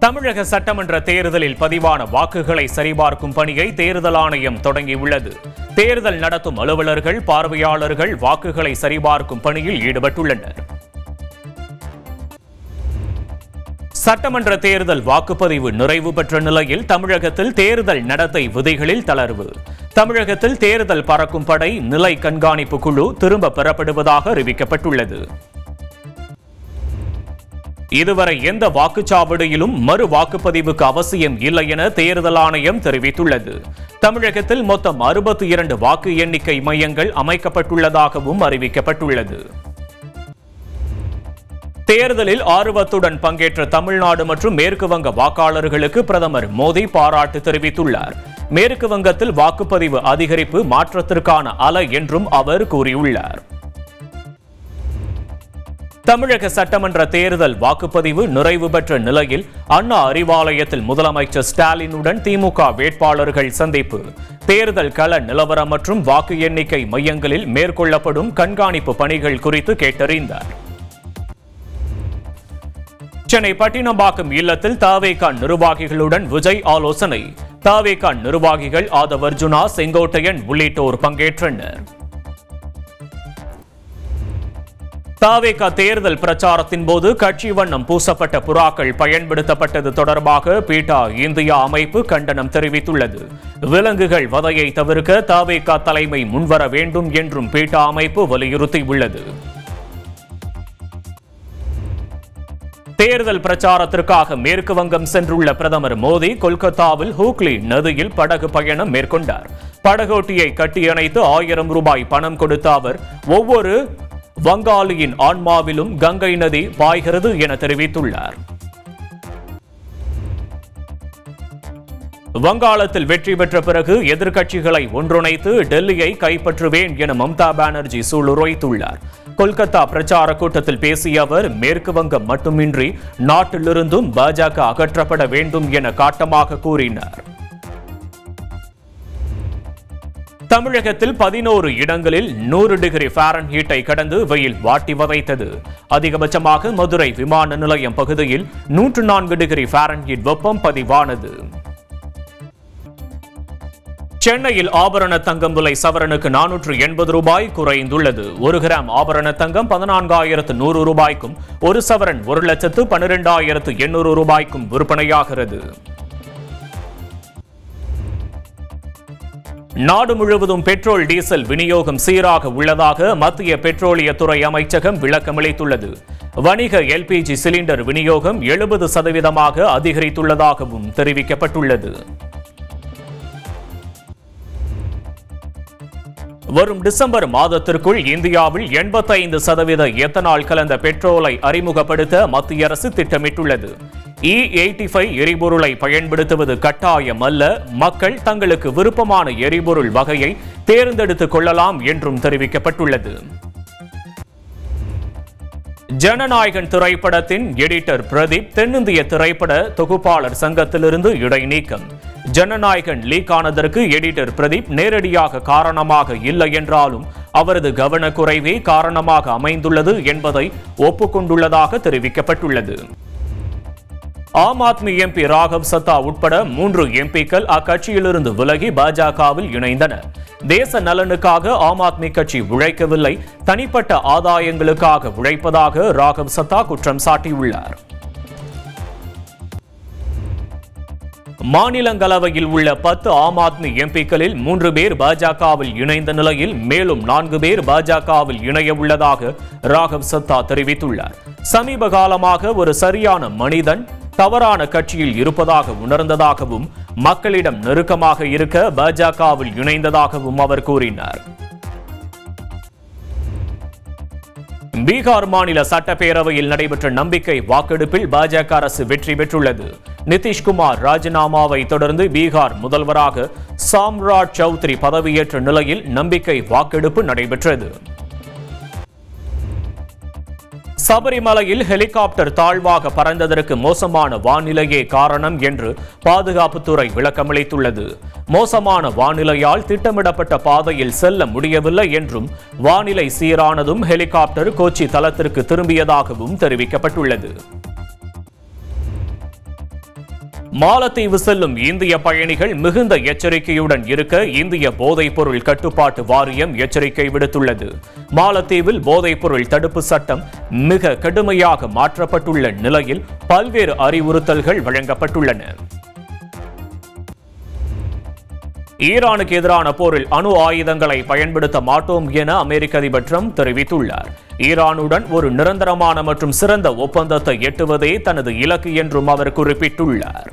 தமிழக சட்டமன்ற தேர்தலில் பதிவான வாக்குகளை சரிபார்க்கும் பணியை தேர்தல் ஆணையம் தொடங்கியுள்ளது. தேர்தல் நடத்தும் அலுவலர்கள், பார்வையாளர்கள் வாக்குகளை சரிபார்க்கும் பணியில் ஈடுபட்டுள்ளனர். சட்டமன்ற தேர்தல் வாக்குப்பதிவு நிறைவு பெற்ற நிலையில் தமிழகத்தில் தேர்தல் நடத்தை விதிகளில் தளர்வு. தமிழகத்தில் தேர்தல் பறக்கும் படை நிலை கண்காணிப்பு குழு திரும்ப பெறப்படுவதாக அறிவிக்கப்பட்டுள்ளது. இதுவரை எந்த வாக்குச்சாவடியிலும் மறு வாக்குப்பதிவுக்கு அவசியம் இல்லை என தேர்தல் ஆணையம் தெரிவித்துள்ளது. தமிழகத்தில் மொத்தம் 62 வாக்கு எண்ணிக்கை மையங்கள் அமைக்கப்பட்டுள்ளதாகவும் அறிவிக்கப்பட்டுள்ளது. தேர்தலில் ஆர்வத்துடன் பங்கேற்ற தமிழ்நாடு மற்றும் மேற்கு வங்க வாக்காளர்களுக்கு பிரதமர் மோடி பாராட்டு தெரிவித்துள்ளார். மேற்கு வங்கத்தில் வாக்குப்பதிவு அதிகரிப்பு மாற்றத்திற்கான அலை என்றும் அவர் கூறியுள்ளார். தமிழக சட்டமன்ற தேர்தல் வாக்குப்பதிவு நிறைவு பெற்ற நிலையில் அண்ணா அறிவாலயத்தில் முதலமைச்சர் ஸ்டாலினுடன் திமுக வேட்பாளர்கள் சந்திப்பு. தேர்தல் கள நிலவரம் மற்றும் வாக்கு எண்ணிக்கை மையங்களில் மேற்கொள்ளப்படும் கண்காணிப்பு பணிகள் குறித்து கேட்டறிந்தார். சென்னை பட்டினப்பாக்கம் இல்லத்தில் தவேக நிர்வாகிகளுடன் விஜய் ஆலோசனை. தவேக நிர்வாகிகள் ஆதவ் அர்ஜுனா, செங்கோட்டையன் உள்ளிட்டோர் பங்கேற்றனர். தவேக தேர்தல் பிரச்சாரத்தின் போது கட்சி வண்ணம் பூசப்பட்ட புறாக்கள் பயன்படுத்தப்பட்டது தொடர்பாக பீட்டா இந்தியா அமைப்பு கண்டனம் தெரிவித்துள்ளது. விலங்குகள் வதையை தவிர்க்க தவேக தலைமை முன்வர வேண்டும் என்றும் பீட்டா அமைப்பு வலியுறுத்தியுள்ளது. தேர்தல் பிரச்சாரத்திற்காக மேற்கு வங்கம் சென்றுள்ள பிரதமர் மோடி கொல்கத்தாவில் ஹூக்ளி நதியில் படகு பயணம் மேற்கொண்டார். படகோட்டியை கட்டியணைத்து 1000 ரூபாய் பணம் கொடுத்த அவர், ஒவ்வொரு வங்காளியின் ஆன்மாவிலும் கங்கை நதி பாய்கிறது என தெரிவித்துள்ளார். வங்காளத்தில் வெற்றி பெற்ற பிறகு எதிர்க்கட்சிகளை ஒன்றிணைத்து டெல்லியை கைப்பற்றுவேன் என மம்தா பானர்ஜி சூளுரைத்துள்ளார். கொல்கத்தா பிரச்சார கூட்டத்தில் பேசிய அவர், மேற்கு வங்கம் மட்டுமின்றி நாட்டிலிருந்தும் பாஜக அகற்றப்பட வேண்டும் என காட்டமாக கூறினார். தமிழகத்தில் 11 இடங்களில் 100 டிகிரி ஃபாரன்ஹீட்டை கடந்து வெயில் வாட்டி வதைத்தது. அதிகபட்சமாக மதுரை விமான நிலையம் பகுதியில் 104 டிகிரி ஃபாரன்ஹீட் வெப்பம் பதிவானது. சென்னையில் ஆபரண தங்கம் விலை சவரனுக்கு 480 ரூபாய் குறைந்துள்ளது. 1 கிராம் ஆபரண தங்கம் 14,100 ரூபாய்க்கும், 1 சவரன் 1,12,800 ரூபாய்க்கும் விற்பனையாகிறது. நாடு முழுவதும் பெட்ரோல், டீசல் விநியோகம் சீராக உள்ளதாக மத்திய பெட்ரோலியத்துறை அமைச்சகம் விளக்கமளித்துள்ளது. வணிக எல்பிஜி சிலிண்டர் விநியோகம் 70% அதிகரித்துள்ளதாகவும் தெரிவிக்கப்பட்டுள்ளது. வரும் டிசம்பர் மாதத்திற்குள் இந்தியாவில் 85% எத்தனால் கலந்த பெட்ரோலை அறிமுகப்படுத்த மத்திய அரசு திட்டமிட்டுள்ளது. E85 எரிபொருளை பயன்படுத்துவது கட்டாயம் அல்ல, மக்கள் தங்களுக்கு விருப்பமான எரிபொருள் வகையை தேர்ந்தெடுத்துக் கொள்ளலாம் என்றும் தெரிவிக்கப்பட்டுள்ளது. ஜனநாயகன் திரைப்படத்தின் எடிட்டர் பிரதீப் தென்னிந்திய திரைப்பட தொகுப்பாளர் சங்கத்திலிருந்து இடைநீக்கம். ஜனநாயகன் லீக் ஆனதற்கு எடிட்டர் பிரதீப் நேரடியாக காரணமாக இல்லை என்றாலும் அவரது கவனக்குறைவே காரணமாக அமைந்துள்ளது என்பதை ஒப்புக்கொண்டுள்ளதாக தெரிவிக்கப்பட்டுள்ளது. ஆம் ஆத்மி எம்பி ராகவ் சத்தா உட்பட 3 எம்பிக்கள் அக்கட்சியிலிருந்து விலகி பாஜகவில் இணைந்தனர். தேச நலனுக்காக ஆம் ஆத்மி கட்சி உழைக்கவில்லை, தனிப்பட்ட ஆதாயங்களுக்காக உழைப்பதாக ராகவ் சத்தா குற்றம் சாட்டியுள்ளார். மாநிலங்களவையில் உள்ள 10 ஆம் ஆத்மி எம்பிக்களில் 3 பேர் பாஜகவில் இணைந்த நிலையில் மேலும் 4 பேர் பாஜகவில் இணைய உள்ளதாக ராகவ் சத்தா தெரிவித்துள்ளார். சமீப காலமாக ஒரு சரியான மனிதன் தவறான கட்சியில் இருப்பதாக உணர்ந்ததாகவும் மக்களிடம் நெருக்கமாக இருக்க பாஜகவில் இணைந்ததாகவும் அவர் கூறினார். பீகார் மாநில சட்டப்பேரவையில் நடைபெற்ற நம்பிக்கை வாக்கெடுப்பில் பாஜக அரசு வெற்றி பெற்றுள்ளது. நிதிஷ்குமார் ராஜினாமாவை தொடர்ந்து பீகார் முதல்வராக சாம்ராட் சௌத்ரி பதவியேற்ற நிலையில் நம்பிக்கை வாக்கெடுப்பு நடைபெற்றது. சபரிமலையில் ஹெலிகாப்டர் தாழ்வாக பறந்ததற்கு மோசமான வானிலையே காரணம் என்று பாதுகாப்புத்துறை விளக்கமளித்துள்ளது. மோசமான வானிலையால் திட்டமிடப்பட்ட பாதையில் செல்ல முடியவில்லை என்றும், வானிலை சீரானதும் ஹெலிகாப்டர் கொச்சி தளத்திற்கு திரும்பியதாகவும் தெரிவிக்கப்பட்டுள்ளது. மாலத்தீவு செல்லும் இந்திய பயணிகள் மிகுந்த எச்சரிக்கையுடன் இருக்க இந்திய போதைப்பொருள் கட்டுப்பாட்டு வாரியம் எச்சரிக்கை விடுத்துள்ளது. மாலத்தீவில் போதைப்பொருள் தடுப்பு சட்டம் மிக கடுமையாக மாற்றப்பட்டுள்ள நிலையில் பல்வேறு அறிவுறுத்தல்கள் வழங்கப்பட்டுள்ளன. ஈரானுக்கு எதிரான போரில் அணு ஆயுதங்களை பயன்படுத்த மாட்டோம் என அமெரிக்க அதிபர் ட்ரம்ப் தெரிவித்துள்ளார். ஈரானுடன் ஒரு நிரந்தரமான மற்றும் சிறந்த ஒப்பந்தத்தை எட்டுவதே தனது இலக்கு என்றும் அவர் குறிப்பிட்டுள்ளார்.